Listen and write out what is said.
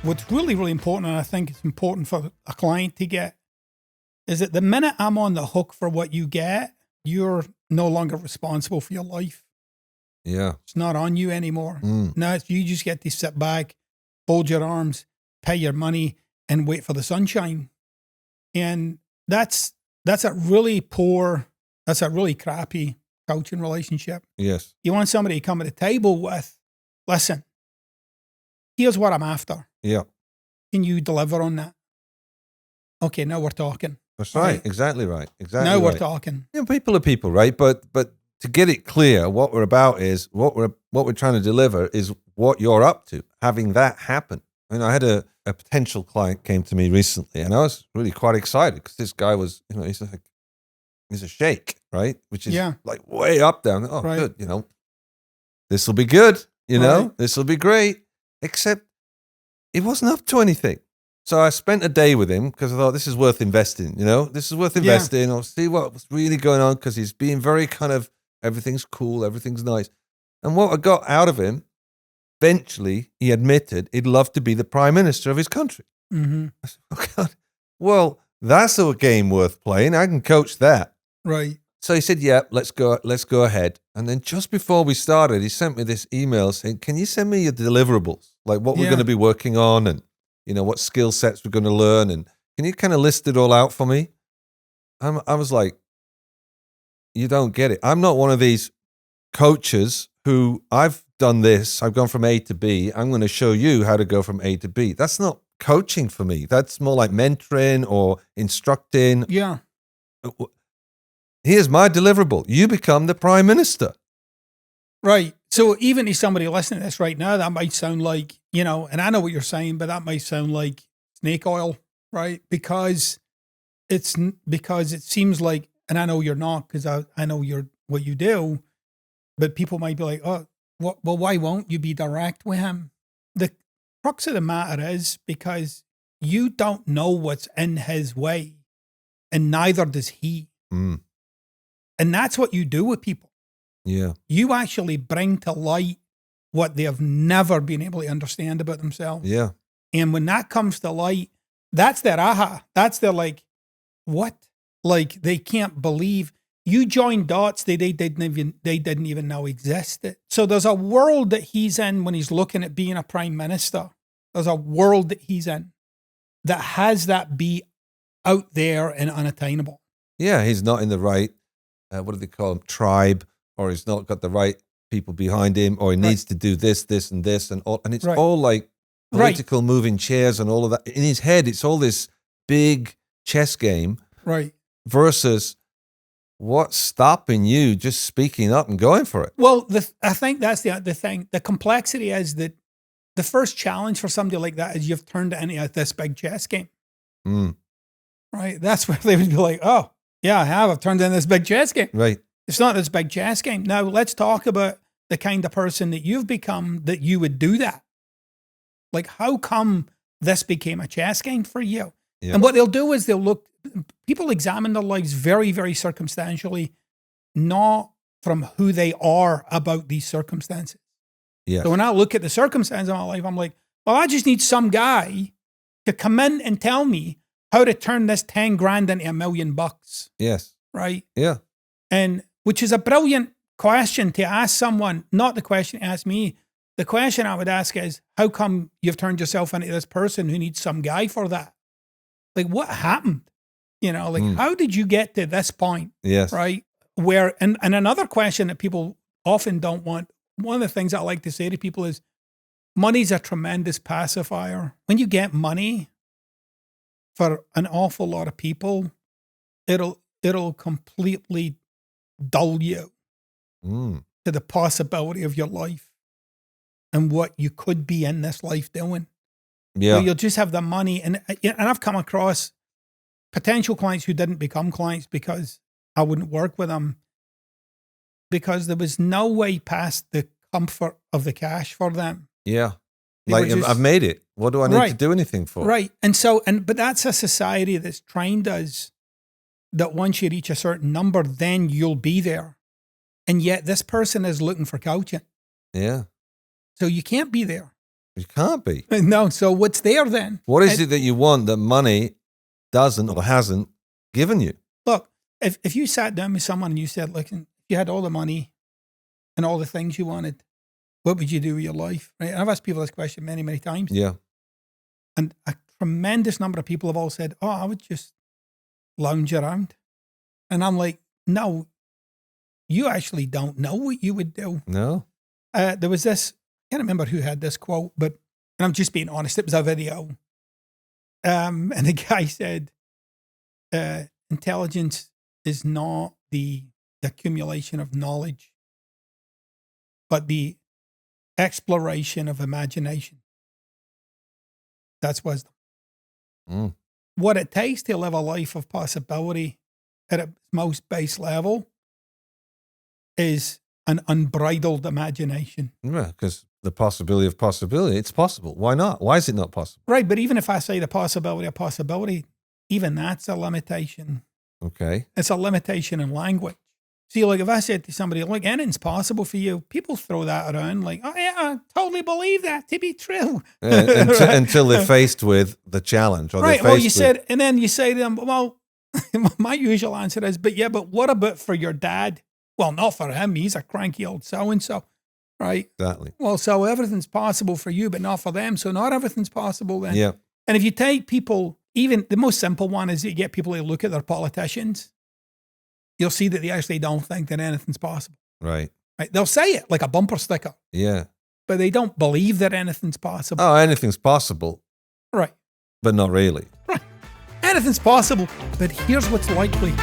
what's really, really important, and I think it's important for a client to get, is that the minute I'm on the hook for what you get, you're no longer responsible for your life. Yeah. It's not on you anymore. Mm. Now you just get to sit back, fold your arms, pay your money, and wait for the sunshine. And that's a really crappy coaching relationship. Yes. You want somebody to come to the table with, listen, here's what I'm after. Yeah. Can you deliver on that? Okay, now we're talking. That's right. Exactly right. Exactly. Now we're right. talking. You know, people are people, right? But to get it clear, what we're about is what we're trying to deliver is what you're up to. Having that happen. I mean, I had a potential client came to me recently, and I was really quite excited because this guy was, he's a sheikh, right? Which is like way up there. Oh, good. This will be good. This will be great. Except it wasn't up to anything. So I spent a day with him because I thought this is worth investing. This is worth investing. I'll see what's really going on because he's being very kind of everything's cool, everything's nice. And what I got out of him, eventually he admitted he'd love to be the prime minister of his country. Mm-hmm. I said, oh God, well, that's a game worth playing. I can coach that. Right. So he said, yeah, let's go ahead. And then just before we started, he sent me this email saying, can you send me your deliverables? Like what we're going to be working on and, what skill sets we're going to learn. And can you kind of list it all out for me? I was like, you don't get it. I'm not one of these coaches who I've done this. I've gone from A to B. I'm going to show you how to go from A to B. That's not coaching for me. That's more like mentoring or instructing. Yeah. Here's my deliverable. You become the prime minister. Right. So even if somebody listening to this right now, that might sound like, and I know what you're saying, but that might sound like snake oil, right? Because it seems like, and I know you're not, because I know what you do, but people might be like, oh, well, why won't you be direct with him? The crux of the matter is because you don't know what's in his way, and neither does he. Mm. And that's what you do with people. Yeah. You actually bring to light what they have never been able to understand about themselves. Yeah. And when that comes to light, that's their aha. That's their like, what? Like they can't believe you joined dots they didn't even know existed. So there's a world that he's in when he's looking at being a prime minister. There's a world that he's in that has that be out there and unattainable. Yeah, he's not in the right, what do they call him, tribe, or he's not got the right people behind him, or he needs to do this, and this, and all. And it's all like political moving chairs and all of that. In his head, it's all this big chess game. Right. Versus what's stopping you just speaking up and going for it? Well, I think that's the thing. The complexity is that the first challenge for somebody like that is you've turned it into this big chess game. Mm. Right. That's where they would be like, oh, yeah, I have. I've turned in this big chess game. Right. It's not this big chess game. Now, let's talk about the kind of person that you've become that you would do that. Like, how come this became a chess game for you? Yeah. And what they'll do is people examine their lives very, very circumstantially, not from who they are about these circumstances. Yes. So when I look at the circumstances of my life, I'm like, well, I just need some guy to come in and tell me how to turn this 10 grand into $1 million. Yes. Right? Yeah. And which is a brilliant question to ask someone, not the question to ask me. The question I would ask is, how come you've turned yourself into this person who needs some guy for that? Like, what happened? How did you get to this point? Yes. Right? Where, and another question that people often don't want, one of the things I like to say to people is, money's a tremendous pacifier. When you get money, for an awful lot of people, it'll completely dull you to the possibility of your life and what you could be in this life doing. Yeah. So you'll just have the money. And I've come across potential clients who didn't become clients because I wouldn't work with them because there was no way past the comfort of the cash for them. Yeah. Like, I've made it. What do I need to do anything for? Right. And so, but that's a society that's trained us that once you reach a certain number, then you'll be there. And yet this person is looking for coaching. Yeah. So you can't be there. You can't be. No. So what's there then? What is it that you want that money doesn't or hasn't given you? Look, if you sat down with someone and you said, look, if you had all the money and all the things you wanted, what would you do with your life? Right? And I've asked people this question many, many times. Yeah. And a tremendous number of people have all said, oh, I would just lounge around. And I'm like, no, you actually don't know what you would do. No. There was this, I can't remember who had this quote, but, and I'm just being honest, it was a video. And the guy said, intelligence is not the accumulation of knowledge, but the exploration of imagination. That's wisdom. Mm. What it takes to live a life of possibility at its most base level is an unbridled imagination. Yeah, because the possibility of possibility, it's possible. Why not? Why is it not possible? Right, but even if I say the possibility of possibility, even that's a limitation. Okay. It's a limitation in language. See, like if I said to somebody, like, anything's possible for you, people throw that around like, oh yeah, I totally believe that to be true. Until they're faced with the challenge. Or Right, well, you said, and then you say to them, well, my usual answer is, but what about for your dad? Well, not for him. He's a cranky old so-and-so, right? Exactly. Well, so everything's possible for you, but not for them. So not everything's possible then. Yeah. And if you take people, even the most simple one is you get people to look at their politicians, you'll see that they actually don't think that anything's possible. Right. Right? They'll say it like a bumper sticker. Yeah. But they don't believe that anything's possible. Oh, anything's possible. Right. But not really. Right. Anything's possible, but here's what's likely.